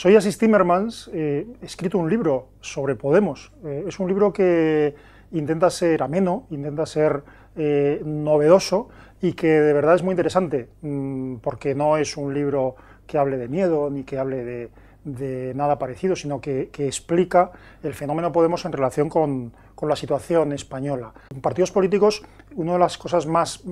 Soy Asís Timmermans, he escrito un libro sobre Podemos. Es un libro que intenta ser ameno, intenta ser novedoso y que de verdad es muy interesante, porque no es un libro que hable de miedo ni que hable de nada parecido, sino que explica el fenómeno Podemos en relación con la situación española. En partidos políticos, una de las cosas más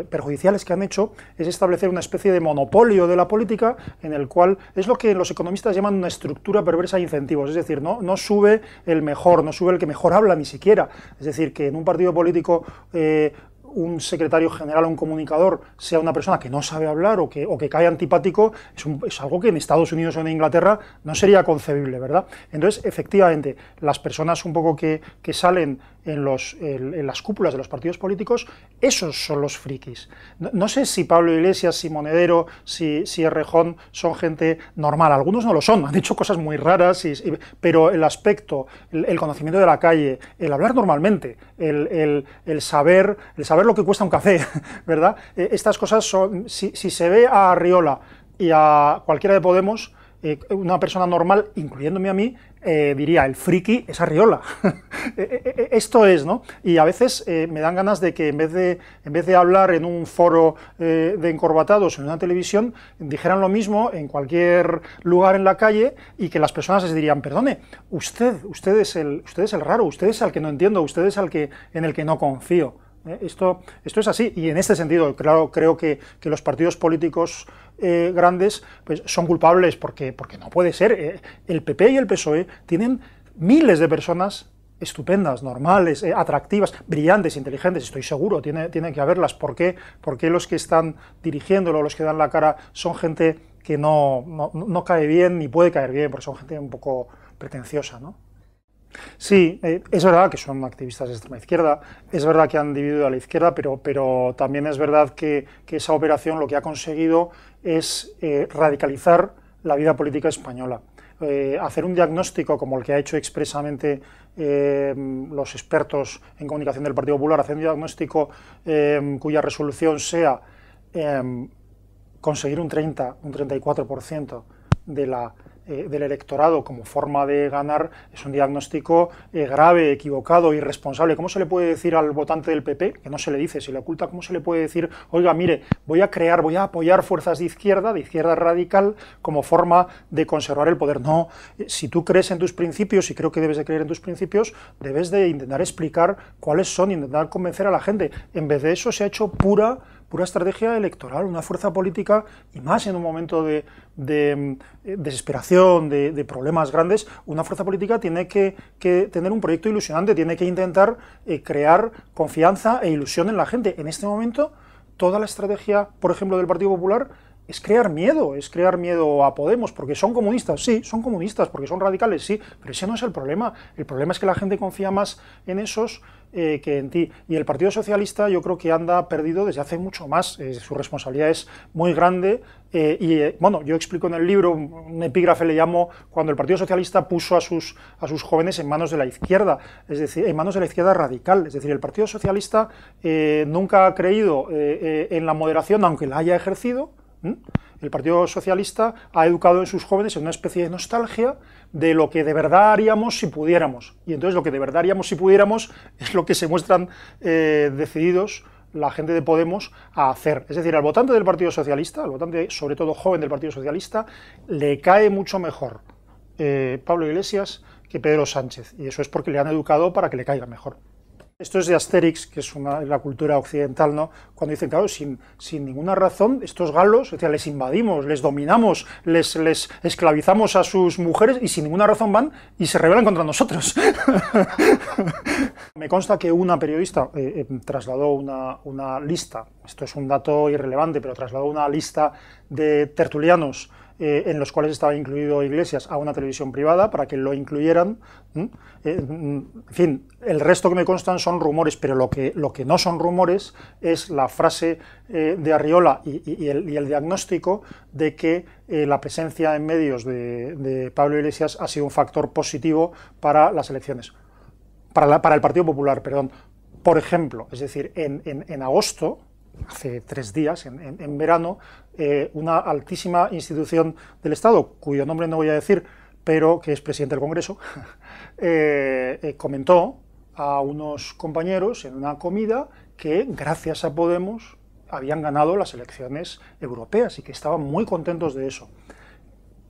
perjudiciales que han hecho es establecer una especie de monopolio de la política, en el cual es lo que los economistas llaman una estructura perversa de incentivos, es decir, no sube el mejor, no sube el que mejor habla ni siquiera, es decir, que en un partido político un secretario general o un comunicador sea una persona que no sabe hablar o que cae antipático, es algo que en Estados Unidos o en Inglaterra no sería concebible, ¿verdad? Entonces, efectivamente, las personas un poco que salen en las cúpulas de los partidos políticos, esos son los frikis. No sé si Pablo Iglesias, si Monedero, si Errejón son gente normal, algunos no lo son, han hecho cosas muy raras, pero el aspecto, el conocimiento de la calle, el hablar normalmente, el saber lo que cuesta un café, ¿verdad? Estas cosas son, si se ve a Arriola y a cualquiera de Podemos, una persona normal, incluyéndome a mí, diría, el friki es Arriola. Esto es, ¿no? Y a veces me dan ganas de que en vez de hablar en un foro de encorbatados en una televisión, dijeran lo mismo en cualquier lugar en la calle y que las personas les dirían, perdone, usted es el raro, usted es el que no entiendo, usted es en el que no confío. Esto es así, y en este sentido, claro, creo que los partidos políticos grandes pues, son culpables porque no puede ser. El PP y el PSOE tienen miles de personas estupendas, normales, atractivas, brillantes, inteligentes, estoy seguro, tiene que haberlas. ¿Por qué los que están dirigiéndolo, los que dan la cara, son gente que no cae bien ni puede caer bien, porque son gente un poco pretenciosa, ¿no? Sí, es verdad que son activistas de extrema izquierda, es verdad que han dividido a la izquierda, pero también es verdad que esa operación lo que ha conseguido es radicalizar la vida política española. Hacer un diagnóstico como el que ha hecho expresamente los expertos en comunicación del Partido Popular, hacer un diagnóstico cuya resolución sea conseguir un 34% del electorado como forma de ganar, es un diagnóstico grave, equivocado, irresponsable. ¿Cómo se le puede decir al votante del PP, que no se le dice, se le oculta, cómo se le puede decir, oiga, mire, voy a apoyar fuerzas de izquierda radical, como forma de conservar el poder? No, si tú crees en tus principios, y creo que debes de creer en tus principios, debes de intentar explicar cuáles son, intentar convencer a la gente. En vez de eso se ha hecho pura estrategia electoral, una fuerza política, y más en un momento de desesperación, de problemas grandes, una fuerza política tiene que tener un proyecto ilusionante, tiene que intentar crear confianza e ilusión en la gente. En este momento, toda la estrategia, por ejemplo, del Partido Popular es crear miedo a Podemos, porque son comunistas, sí, son comunistas, porque son radicales, sí, pero ese no es el problema es que la gente confía más en esos que en ti. Y el Partido Socialista yo creo que anda perdido desde hace mucho más, su responsabilidad es muy grande, bueno, yo explico en el libro, un epígrafe le llamo, cuando el Partido Socialista puso a sus jóvenes en manos de la izquierda, es decir, en manos de la izquierda radical, es decir, el Partido Socialista nunca ha creído en la moderación, aunque la haya ejercido. El Partido Socialista ha educado en sus jóvenes en una especie de nostalgia de lo que de verdad haríamos si pudiéramos. Y entonces lo que de verdad haríamos si pudiéramos es lo que se muestran decididos la gente de Podemos a hacer. Es decir, al votante del Partido Socialista, al votante sobre todo joven del Partido Socialista, le cae mucho mejor Pablo Iglesias que Pedro Sánchez. Y eso es porque le han educado para que le caiga mejor. Esto es de Asterix, que es la cultura occidental, ¿no? Cuando dicen, claro, sin ninguna razón, estos galos, o sea, les invadimos, les dominamos, les esclavizamos a sus mujeres y sin ninguna razón van y se rebelan contra nosotros. Me consta que una periodista trasladó una lista, esto es un dato irrelevante, pero trasladó una lista de tertulianos en los cuales estaba incluido Iglesias a una televisión privada para que lo incluyeran. En fin, el resto que me constan son rumores, pero lo que no son rumores es la frase de Arriola y el diagnóstico de que la presencia en medios de Pablo Iglesias ha sido un factor positivo para las elecciones, para el Partido Popular, perdón. Por ejemplo, es decir, en agosto hace 3 días, en verano, una altísima institución del Estado, cuyo nombre no voy a decir, pero que es presidente del Congreso, comentó a unos compañeros en una comida que gracias a Podemos habían ganado las elecciones europeas y que estaban muy contentos de eso.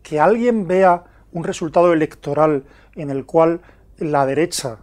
Que alguien vea un resultado electoral en el cual la derecha,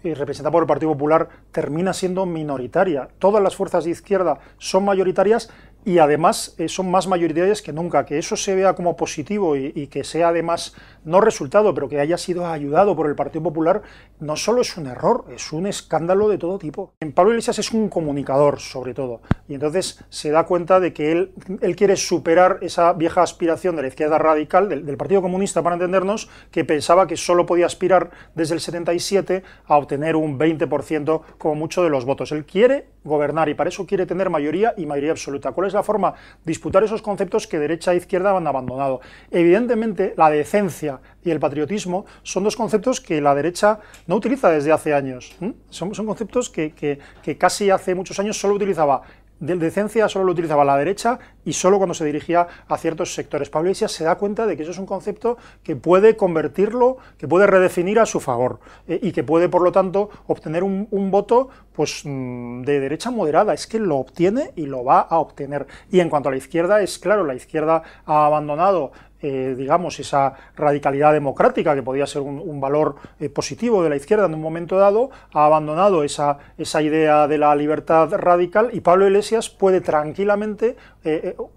representada por el Partido Popular, termina siendo minoritaria. Todas las fuerzas de izquierda son mayoritarias y además son más mayoritarias que nunca. Que eso se vea como positivo y que sea además, no resultado, pero que haya sido ayudado por el Partido Popular, no solo es un error, es un escándalo de todo tipo. Pablo Iglesias es un comunicador, sobre todo, y entonces se da cuenta de que él quiere superar esa vieja aspiración de la izquierda radical, del Partido Comunista, para entendernos, que pensaba que solo podía aspirar desde el 77 a obtener un 20% como mucho de los votos. Él quiere gobernar y para eso quiere tener mayoría y mayoría absoluta. ¿Cuál es la forma? Disputar esos conceptos que derecha e izquierda han abandonado. Evidentemente, la decencia y el patriotismo son dos conceptos que la derecha no utiliza desde hace años. Son conceptos que casi hace muchos años solo utilizaba. De decencia solo lo utilizaba la derecha y solo cuando se dirigía a ciertos sectores. Pablo Iglesias se da cuenta de que eso es un concepto que puede convertirlo, que puede redefinir a su favor y que puede, por lo tanto, obtener un voto pues, de derecha moderada. Es que lo obtiene y lo va a obtener. Y en cuanto a la izquierda, es claro, la izquierda ha abandonado digamos, esa radicalidad democrática, que podía ser un valor positivo de la izquierda en un momento dado, ha abandonado esa idea de la libertad radical y Pablo Iglesias puede tranquilamente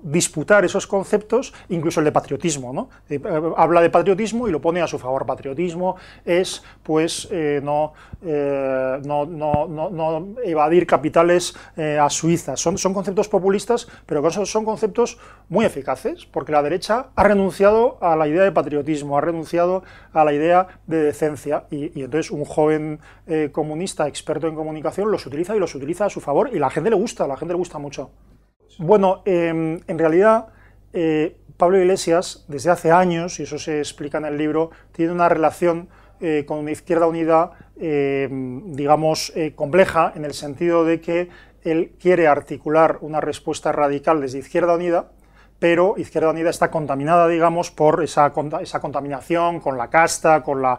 disputar esos conceptos, incluso el de patriotismo, ¿no? Habla de patriotismo y lo pone a su favor. Patriotismo es, pues, no evadir capitales a Suiza. Son conceptos populistas, pero son conceptos muy eficaces, porque la derecha ha renunciado a la idea de patriotismo, ha renunciado a la idea de decencia y entonces un joven comunista experto en comunicación los utiliza y los utiliza a su favor y a la gente le gusta mucho. Bueno, en realidad Pablo Iglesias desde hace años, y eso se explica en el libro, tiene una relación con una Izquierda Unida, digamos, compleja, en el sentido de que él quiere articular una respuesta radical desde Izquierda Unida, pero Izquierda Unida está contaminada, digamos, por esa contaminación con la casta, con la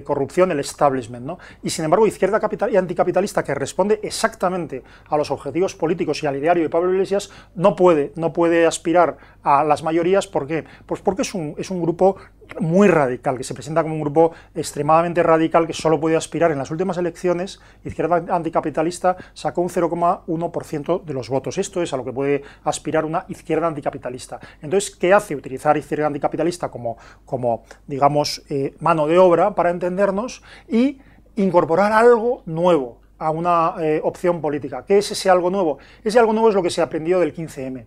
corrupción, el establishment, ¿no? Y sin embargo, Izquierda y anticapitalista, que responde exactamente a los objetivos políticos y al ideario de Pablo Iglesias, no puede aspirar a las mayorías. ¿Por qué? Pues porque es un grupo muy radical, que se presenta como un grupo extremadamente radical que solo puede aspirar. En las últimas elecciones, Izquierda Anticapitalista sacó un 0,1% de los votos. Esto es a lo que puede aspirar una izquierda anticapitalista. Entonces, ¿qué hace? Utilizar Izquierda Anticapitalista como digamos, mano de obra, para entendernos, y incorporar algo nuevo a una opción política. ¿Qué es ese algo nuevo? Ese algo nuevo es lo que se aprendió del 15M.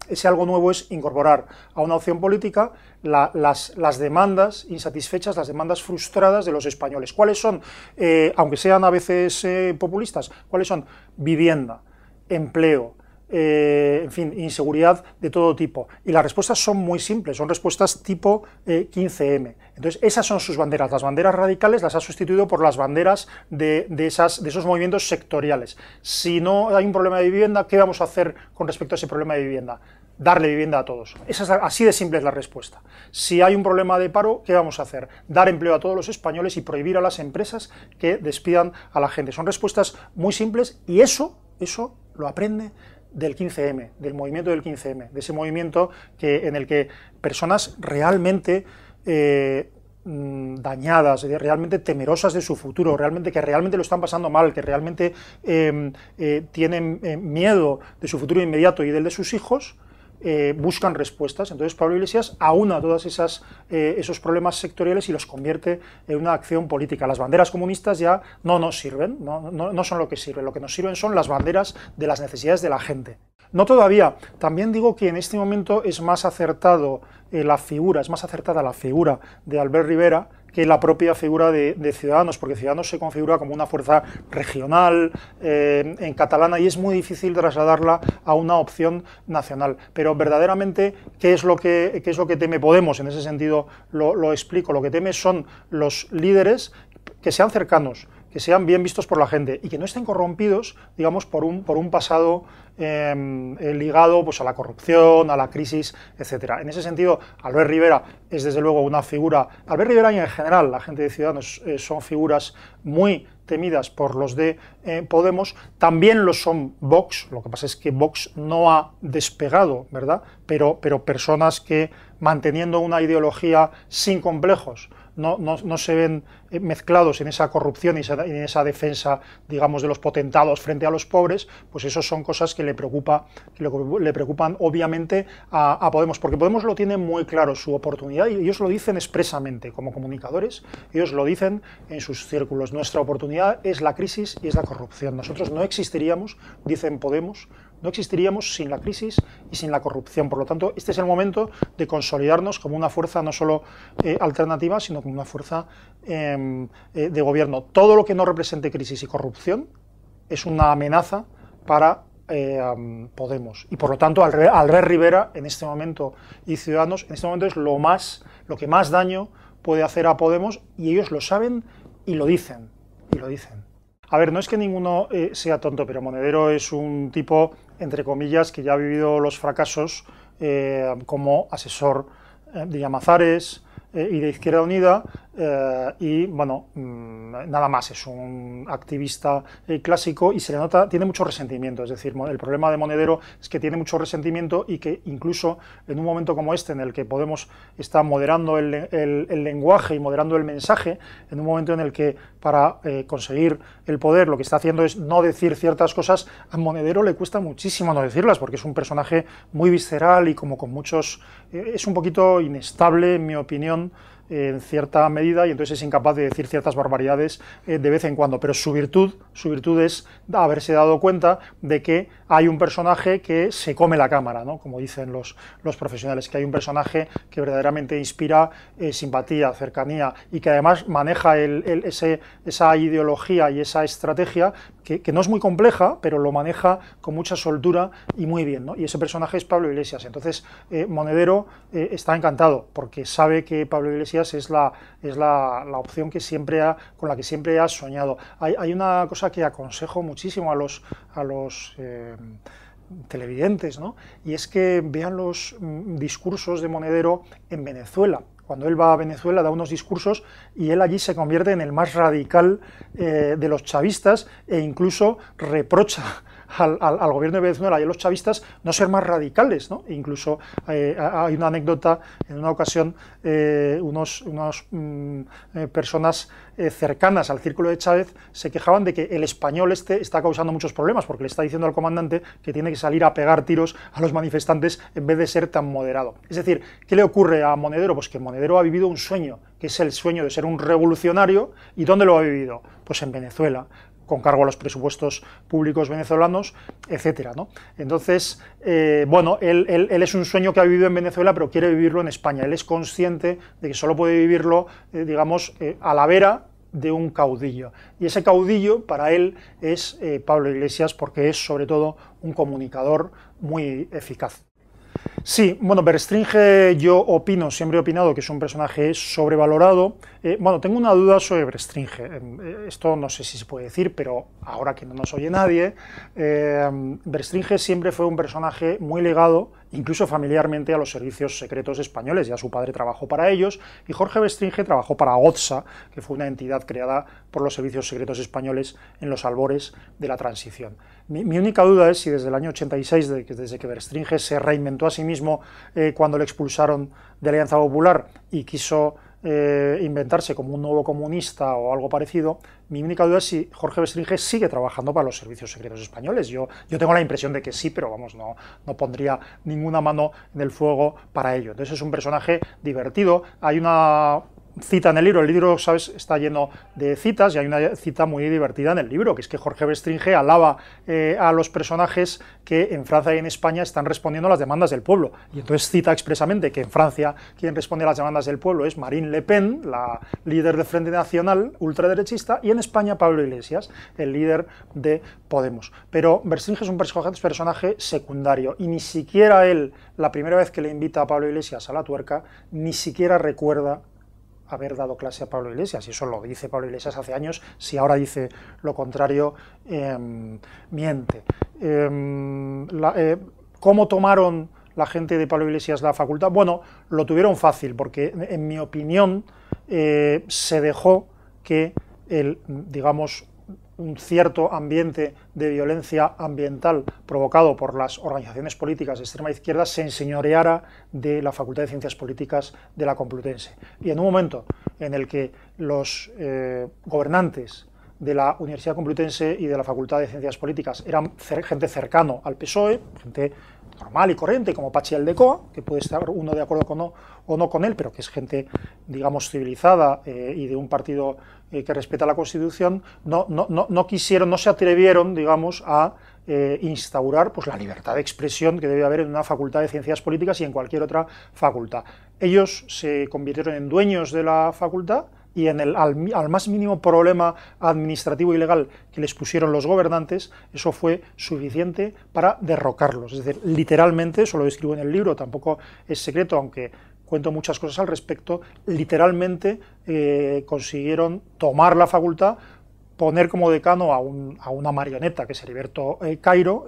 Ese algo nuevo es incorporar a una opción política las demandas insatisfechas, las demandas frustradas de los españoles. ¿Cuáles son? Aunque sean a veces populistas, ¿cuáles son? Vivienda, empleo, en fin, inseguridad de todo tipo. Y las respuestas son muy simples, son respuestas tipo 15M. Entonces, esas son sus banderas. Las banderas radicales las ha sustituido por las banderas de esos movimientos sectoriales. Si no hay un problema de vivienda, ¿qué vamos a hacer con respecto a ese problema de vivienda? Darle vivienda a todos. Así de simple es la respuesta. Si hay un problema de paro, ¿qué vamos a hacer? Dar empleo a todos los españoles y prohibir a las empresas que despidan a la gente. Son respuestas muy simples y eso lo aprende del 15M, del movimiento del 15M, de ese movimiento en el que personas realmente dañadas, realmente temerosas de su futuro, que realmente lo están pasando mal, que realmente tienen miedo de su futuro inmediato y del de sus hijos, buscan respuestas. Entonces Pablo Iglesias aúna todos esos problemas sectoriales y los convierte en una acción política. Las banderas comunistas ya no nos sirven, no son lo que sirven. Lo que nos sirven son las banderas de las necesidades de la gente. No todavía. También digo que en este momento es más acertada la figura de Albert Rivera que la propia figura de Ciudadanos, porque Ciudadanos se configura como una fuerza regional en catalana y es muy difícil trasladarla a una opción nacional. Pero verdaderamente, ¿qué es lo que teme Podemos? En ese sentido lo explico. Lo que teme son los líderes que sean cercanos, que sean bien vistos por la gente y que no estén corrompidos, digamos, por un pasado ligado pues, a la corrupción, a la crisis, etcétera. En ese sentido, Albert Rivera es desde luego una figura, Albert Rivera y en general la gente de Ciudadanos son figuras muy temidas por los de Podemos, también lo son Vox, lo que pasa es que Vox no ha despegado, ¿verdad? Pero personas que, manteniendo una ideología sin complejos, no se ven mezclados en esa corrupción y en esa defensa, digamos, de los potentados frente a los pobres, pues eso son cosas que le preocupan obviamente a Podemos, porque Podemos lo tiene muy claro, su oportunidad, y ellos lo dicen expresamente como comunicadores, ellos lo dicen en sus círculos, nuestra oportunidad es la crisis y es la corrupción. Nosotros no existiríamos, dicen Podemos, no existiríamos sin la crisis y sin la corrupción. Por lo tanto, este es el momento de consolidarnos como una fuerza no solo alternativa, sino como una fuerza de gobierno. Todo lo que no represente crisis y corrupción es una amenaza para Podemos. Y por lo tanto, Albert Rivera, en este momento, y Ciudadanos, en este momento es lo que más daño puede hacer a Podemos, y ellos lo saben y lo dicen. A ver, no es que ninguno sea tonto, pero Monedero es un tipo, entre comillas, que ya ha vivido los fracasos como asesor de Llamazares y de Izquierda Unida, y bueno, nada más, es un activista clásico y se le nota, tiene mucho resentimiento. Es decir, el problema de Monedero es que tiene mucho resentimiento y que incluso en un momento como este, en el que Podemos está moderando el lenguaje y moderando el mensaje, en un momento en el que para conseguir el poder lo que está haciendo es no decir ciertas cosas, a Monedero le cuesta muchísimo no decirlas, porque es un personaje muy visceral y como con muchos... es un poquito inestable, en mi opinión, en cierta medida, y entonces es incapaz de decir ciertas barbaridades de vez en cuando, pero su virtud es haberse dado cuenta de que hay un personaje que se come la cámara, ¿no? Como dicen los profesionales, que hay un personaje que verdaderamente inspira simpatía, cercanía, y que además maneja esa ideología y esa estrategia que no es muy compleja, pero lo maneja con mucha soltura y muy bien, ¿no? Y ese personaje es Pablo Iglesias. Entonces Monedero está encantado, porque sabe que Pablo Iglesias es la opción que con la que siempre ha soñado. Hay una cosa que aconsejo muchísimo a los televidentes, ¿no? Y es que vean los discursos de Monedero en Venezuela. Cuando él va a Venezuela da unos discursos y él allí se convierte en el más radical de los chavistas, e incluso reprocha al gobierno de Venezuela y a los chavistas no ser más radicales, ¿no? E incluso hay una anécdota, en una ocasión unas personas cercanas al círculo de Chávez se quejaban de que el español está causando muchos problemas, porque le está diciendo al comandante que tiene que salir a pegar tiros a los manifestantes en vez de ser tan moderado. Es decir, ¿qué le ocurre a Monedero? Pues que Monedero ha vivido un sueño, que es el sueño de ser un revolucionario. ¿Y dónde lo ha vivido? Pues en Venezuela, con cargo a los presupuestos públicos venezolanos, etcétera, ¿no? Entonces, bueno, él es un sueño que ha vivido en Venezuela, pero quiere vivirlo en España. Él es consciente de que solo puede vivirlo, digamos, a la vera de un caudillo. Y ese caudillo, para él, es Pablo Iglesias, porque es, sobre todo, un comunicador muy eficaz. Sí, bueno, Berstringe siempre he opinado que es un personaje sobrevalorado. Bueno, tengo una duda sobre Berstringe. Esto no sé si se puede decir, pero ahora que no nos oye nadie, Berstringe siempre fue un personaje muy ligado, incluso familiarmente, a los servicios secretos españoles. Ya su padre trabajó para ellos, y Jorge Berstringe trabajó para OTSA, que fue una entidad creada por los servicios secretos españoles en los albores de la transición. Mi única duda es si desde el año 86, desde que Berstringe se reinventó a sí mismo cuando le expulsaron de Alianza Popular y quiso inventarse como un nuevo comunista o algo parecido, mi única duda es si Jorge Berstringe sigue trabajando para los servicios secretos españoles. Yo tengo la impresión de que sí, pero vamos, no pondría ninguna mano en el fuego para ello. Entonces es un personaje divertido. Hay una cita en el libro, ¿sabes?, está lleno de citas, y hay una cita muy divertida en el libro, que es que Jorge Berstringe alaba a los personajes que en Francia y en España están respondiendo a las demandas del pueblo, y entonces cita expresamente que en Francia quien responde a las demandas del pueblo es Marine Le Pen, la líder del Frente Nacional ultraderechista, y en España Pablo Iglesias, el líder de Podemos. Pero Berstringe es un personaje secundario, y ni siquiera él, la primera vez que le invita a Pablo Iglesias a la tuerca, ni siquiera recuerda haber dado clase a Pablo Iglesias, y eso lo dice Pablo Iglesias hace años. Si ahora dice lo contrario, miente. ¿Cómo tomaron la gente de Pablo Iglesias la facultad? Bueno, lo tuvieron fácil, porque en mi opinión se dejó que digamos, un cierto ambiente de violencia ambiental provocado por las organizaciones políticas de extrema izquierda se enseñoreara de la Facultad de Ciencias Políticas de la Complutense. Y en un momento en el que los gobernantes de la Universidad Complutense y de la Facultad de Ciencias Políticas eran gente cercano al PSOE, gente normal y corriente, como Patxi Aldecoa, que puede estar uno de acuerdo o no con él, pero que es gente, digamos, civilizada y de un partido que respeta la Constitución, no quisieron, no se atrevieron, digamos, a instaurar pues, la libertad de expresión que debe haber en una facultad de Ciencias Políticas y en cualquier otra facultad. Ellos se convirtieron en dueños de la facultad, y al más mínimo problema administrativo y legal que les pusieron los gobernantes, eso fue suficiente para derrocarlos. Es decir, literalmente, eso lo describo en el libro, tampoco es secreto, aunque cuento muchas cosas al respecto, literalmente consiguieron tomar la facultad, poner como decano a una marioneta, que es Heriberto Cairo,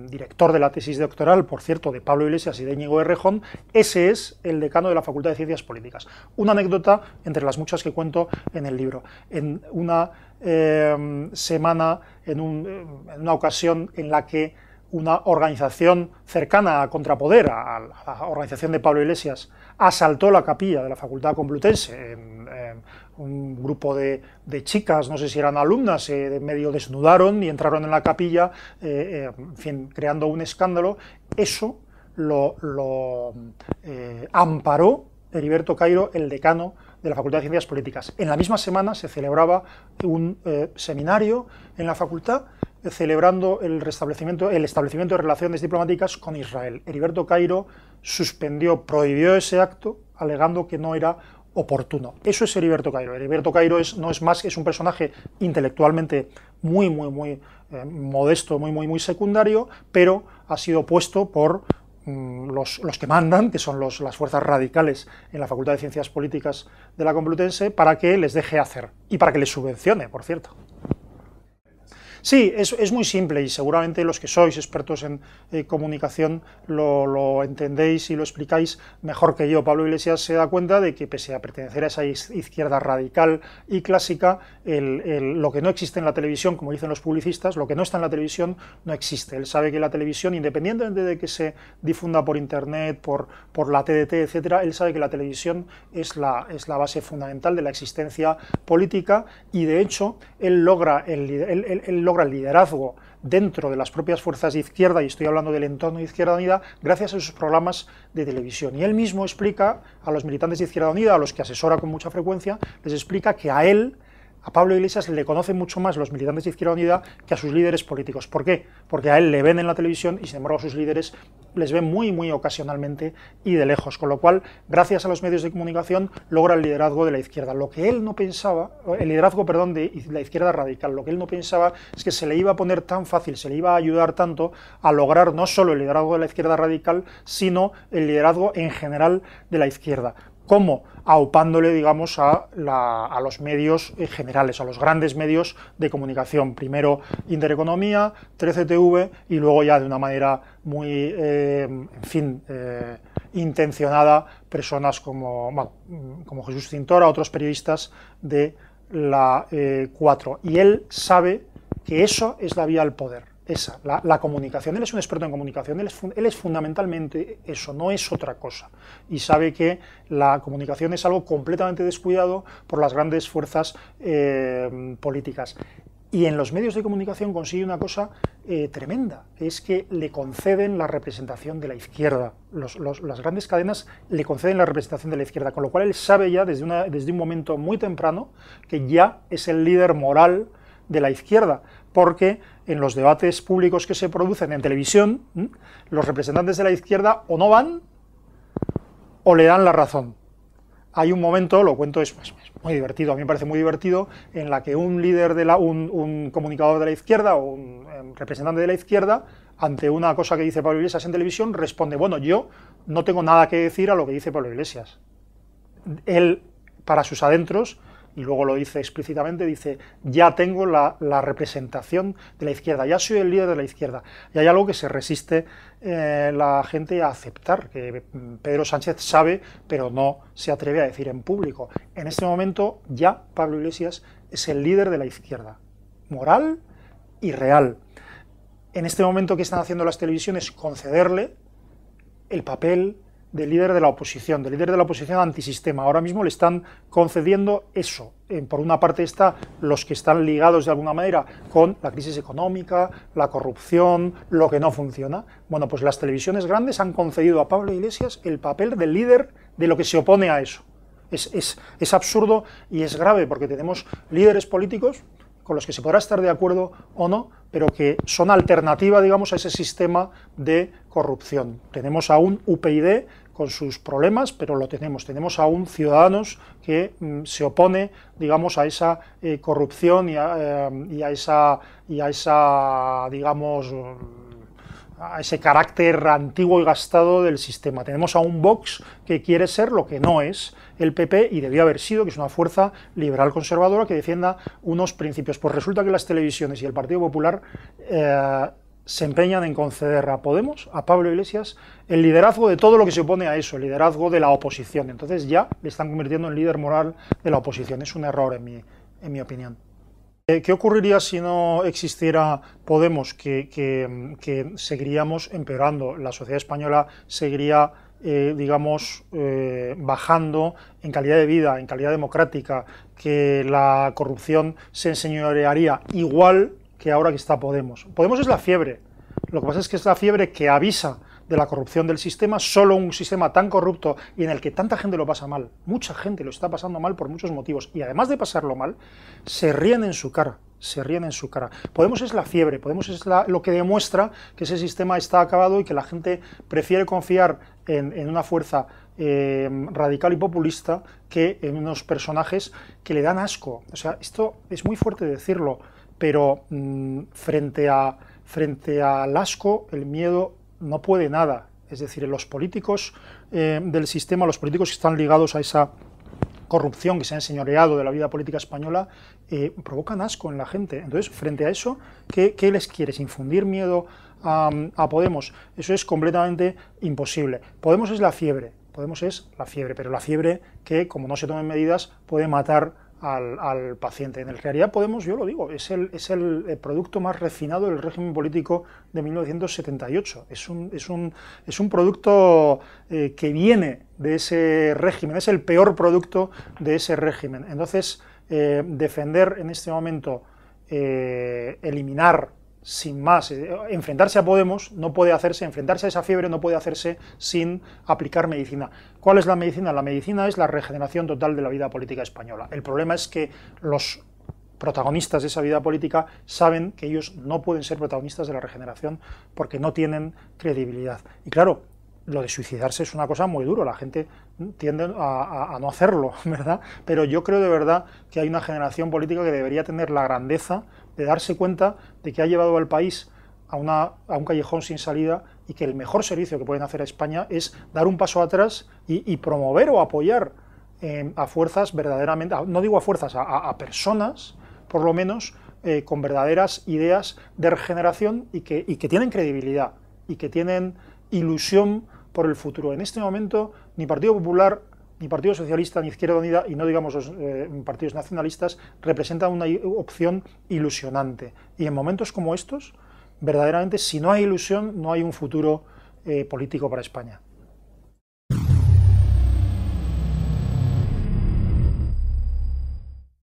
director de la tesis doctoral, por cierto, de Pablo Iglesias y de Íñigo Errejón. Ese es el decano de la Facultad de Ciencias Políticas. Una anécdota entre las muchas que cuento en el libro. En una semana, en una ocasión en la que una organización cercana a Contrapoder, a la organización de Pablo Iglesias, asaltó la capilla de la Facultad Complutense, un grupo de chicas, no sé si eran alumnas, se medio desnudaron y entraron en la capilla, en fin, creando un escándalo. Eso lo amparó Heriberto Cairo, el decano de la Facultad de Ciencias Políticas. En la misma semana se celebraba un seminario en la facultad celebrando el establecimiento de relaciones diplomáticas con Israel. Heriberto Cairo prohibió ese acto, alegando que no era oportuno. Eso es Heriberto Cairo. Heriberto Cairo no es más que un personaje intelectualmente muy modesto, muy secundario, pero ha sido puesto por los que mandan, que son las fuerzas radicales en la Facultad de Ciencias Políticas de la Complutense, para que les deje hacer y para que les subvencione, por cierto. Sí, es muy simple, y seguramente los que sois expertos en comunicación lo entendéis y lo explicáis mejor que yo. Pablo Iglesias se da cuenta de que, pese a pertenecer a esa izquierda radical y clásica, lo que no existe en la televisión, como dicen los publicistas, lo que no está en la televisión no existe. Él sabe que la televisión, independientemente de que se difunda por internet, por la TDT, etcétera, él sabe que la televisión es la base fundamental de la existencia política, y de hecho él logra el liderazgo dentro de las propias fuerzas de izquierda, y estoy hablando del entorno de Izquierda Unida, gracias a sus programas de televisión. Y él mismo explica a los militantes de Izquierda Unida, a los que asesora con mucha frecuencia, les explica que a Pablo Iglesias le conocen mucho más los militantes de Izquierda Unida que a sus líderes políticos. ¿Por qué? Porque a él le ven en la televisión y, sin embargo, a sus líderes les ven muy ocasionalmente y de lejos, con lo cual, gracias a los medios de comunicación, logra el liderazgo de la izquierda. Lo que él no pensaba, el liderazgo, perdón, de la izquierda radical, lo que él no pensaba es que se le iba a poner tan fácil, se le iba a ayudar tanto a lograr no solo el liderazgo de la izquierda radical, sino el liderazgo en general de la izquierda. ¿Cómo? Aupándole, digamos, a los medios generales, a los grandes medios de comunicación. Primero Intereconomía, 13TV, y luego ya de una manera muy, intencionada, personas como Jesús Cintora, otros periodistas de la 4. Y él sabe que eso es la vía al poder. La comunicación. Él es un experto en comunicación, él es fundamentalmente eso, no es otra cosa. Y sabe que la comunicación es algo completamente descuidado por las grandes fuerzas políticas. Y en los medios de comunicación consigue una cosa tremenda, es que le conceden la representación de la izquierda. Las grandes cadenas le conceden la representación de la izquierda, con lo cual él sabe ya desde un momento muy temprano que ya es el líder moral de la izquierda, porque en los debates públicos que se producen en televisión, los representantes de la izquierda o no van o le dan la razón. Hay un momento, lo cuento, es muy divertido, a mí me parece muy divertido, en la que un líder un comunicador de la izquierda o un representante de la izquierda, ante una cosa que dice Pablo Iglesias en televisión, responde: bueno, yo no tengo nada que decir a lo que dice Pablo Iglesias. para sus adentros, y luego lo dice explícitamente, dice, ya tengo la representación de la izquierda, ya soy el líder de la izquierda. Y hay algo que se resiste la gente a aceptar, que Pedro Sánchez sabe, pero no se atreve a decir en público. En este momento ya Pablo Iglesias es el líder de la izquierda, moral y real. En este momento, ¿qué están haciendo las televisiones? Concederle el papel de líder de la oposición antisistema. Ahora mismo le están concediendo eso. Por una parte está los que están ligados de alguna manera con la crisis económica, la corrupción, lo que no funciona. Bueno, pues las televisiones grandes han concedido a Pablo Iglesias el papel del líder de lo que se opone a eso. Es absurdo y es grave, porque tenemos líderes políticos con los que se podrá estar de acuerdo o no, pero que son alternativa, digamos, a ese sistema de corrupción. Tenemos a un UPyD con sus problemas, pero lo tenemos. Tenemos a un Ciudadanos que se opone, digamos, a esa corrupción y a esa, digamos, a ese carácter antiguo y gastado del sistema. Tenemos a un Vox que quiere ser lo que no es el PP y debió haber sido, que es una fuerza liberal conservadora que defienda unos principios. Pues resulta que las televisiones y el Partido Popular se empeñan en conceder a Podemos, a Pablo Iglesias, el liderazgo de todo lo que se opone a eso, el liderazgo de la oposición. Entonces ya le están convirtiendo en líder moral de la oposición. Es un error en mi opinión. ¿Qué ocurriría si no existiera Podemos? Que seguiríamos empeorando. La sociedad española seguiría, digamos, bajando en calidad de vida, en calidad democrática, que la corrupción se enseñorearía igual que ahora que está Podemos. Podemos es la fiebre. Lo que pasa es que es la fiebre que avisa de la corrupción del sistema. Solo un sistema tan corrupto y en el que tanta gente lo pasa mal, mucha gente lo está pasando mal por muchos motivos, y además de pasarlo mal, se ríen en su cara, Podemos es la fiebre, Podemos es lo que demuestra que ese sistema está acabado y que la gente prefiere confiar en una fuerza radical y populista que en unos personajes que le dan asco. O sea, esto es muy fuerte decirlo, pero frente al asco, el miedo no puede nada. Es decir, los políticos del sistema, los políticos que están ligados a esa corrupción que se ha enseñoreado de la vida política española, provocan asco en la gente. Entonces, frente a eso, ¿qué les quieres? ¿Infundir miedo a Podemos? Eso es completamente imposible. Podemos es la fiebre, pero la fiebre que, como no se tomen medidas, puede matar al paciente. En realidad Podemos, yo lo digo, es el producto más refinado del régimen político de 1978. Es un producto que viene de ese régimen, es el peor producto de ese régimen. Entonces, defender en este momento, eliminar sin más, enfrentarse a Podemos no puede hacerse, enfrentarse a esa fiebre no puede hacerse sin aplicar medicina. ¿Cuál es la medicina? La medicina es la regeneración total de la vida política española. El problema es que los protagonistas de esa vida política saben que ellos no pueden ser protagonistas de la regeneración porque no tienen credibilidad. Y claro, lo de suicidarse es una cosa muy dura, la gente tiende a no hacerlo, ¿verdad? Pero yo creo de verdad que hay una generación política que debería tener la grandeza de darse cuenta de que ha llevado al país a un callejón sin salida y que el mejor servicio que pueden hacer a España es dar un paso atrás y promover o apoyar a fuerzas verdaderamente, no digo a fuerzas, a personas, por lo menos, con verdaderas ideas de regeneración y que tienen credibilidad y que tienen ilusión por el futuro. En este momento, ni Partido Popular, ni Partido Socialista, ni Izquierda Unida, y no digamos los partidos nacionalistas, representan una opción ilusionante. Y en momentos como estos, verdaderamente, si no hay ilusión, no hay un futuro político para España.